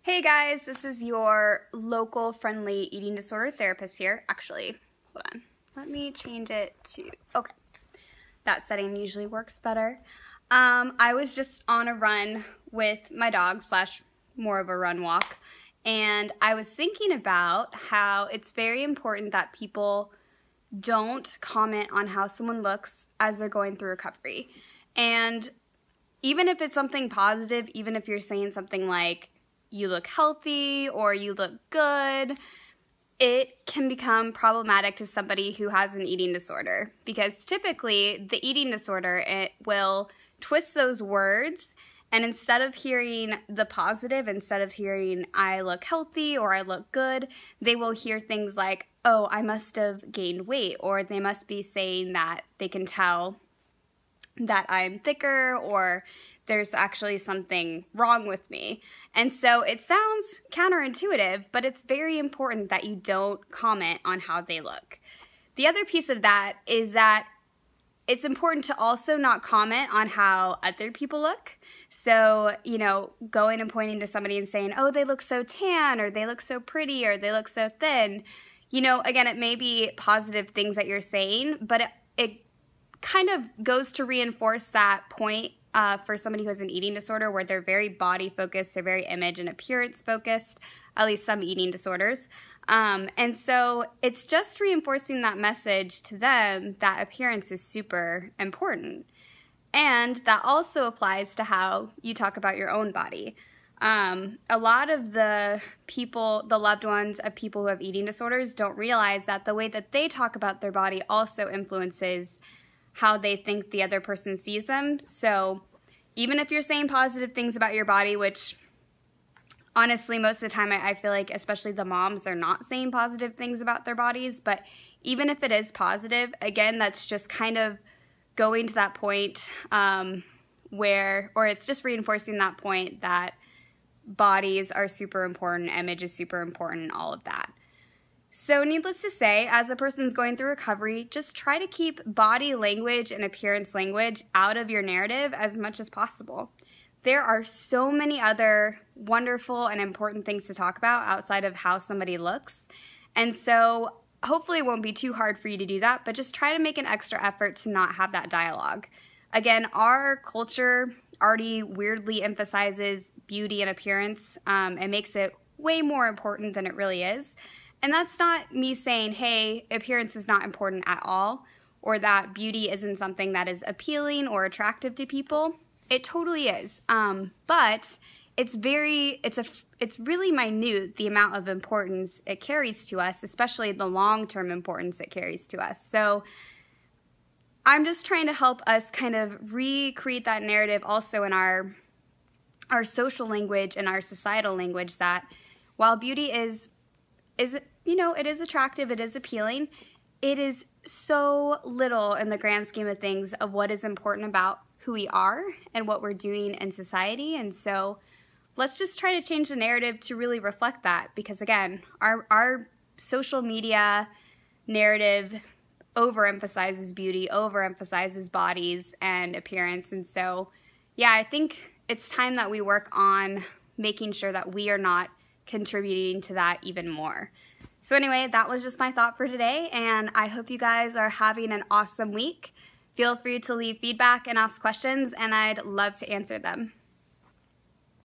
Hey guys, this is your local friendly eating disorder therapist here. Actually, hold on. Let me change it to, okay. That setting usually works better. I was just on a run with my dog, slash more of a run walk, and I was thinking about how it's very important that people don't comment on how someone looks as they're going through recovery. And even if it's something positive, even if you're saying something like, you look healthy or you look good, it can become problematic to somebody who has an eating disorder, because typically the eating disorder, it will twist those words, and instead of hearing the positive, instead of hearing I look healthy or I look good, they will hear things like, oh, I must have gained weight, or they must be saying that they can tell that I'm thicker, or there's actually something wrong with me. And so it sounds counterintuitive, but it's very important that you don't comment on how they look. The other piece of that is that it's important to also not comment on how other people look. So, going and pointing to somebody and saying, oh, they look so tan, or they look so pretty, or they look so thin. Again, it may be positive things that you're saying, but it kind of goes to reinforce that point for somebody who has an eating disorder, where they're very body focused, they're very image and appearance focused, at least some eating disorders. And so it's just reinforcing that message to them that appearance is super important. And that also applies to how you talk about your own body. A lot of the people, the loved ones of people who have eating disorders, don't realize that the way that they talk about their body also influences how they think the other person sees them. So even if you're saying positive things about your body, which honestly most of the time I feel like especially the moms are not saying positive things about their bodies, but even if it is positive, again, that's just kind of going to that point or it's just reinforcing that point that bodies are super important, image is super important, all of that. So needless to say, as a person's going through recovery, just try to keep body language and appearance language out of your narrative as much as possible. There are so many other wonderful and important things to talk about outside of how somebody looks. And so hopefully it won't be too hard for you to do that, but just try to make an extra effort to not have that dialogue. Again, our culture already weirdly emphasizes beauty and appearance and makes it way more important than it really is. And that's not me saying, hey, appearance is not important at all, or that beauty isn't something that is appealing or attractive to people. It totally is. But it's really minute, the amount of importance it carries to us, especially the long-term importance it carries to us. So I'm just trying to help us kind of recreate that narrative also in our social language and our societal language, that while beauty is it is attractive, it is appealing, it is so little in the grand scheme of things of what is important about who we are and what we're doing in society. And so let's just try to change the narrative to really reflect that, because again, our social media narrative overemphasizes beauty, overemphasizes bodies and appearance. And so, yeah, I think it's time that we work on making sure that we are not contributing to that even more. So anyway, that was just my thought for today, and I hope you guys are having an awesome week. Feel free to leave feedback and ask questions, and I'd love to answer them.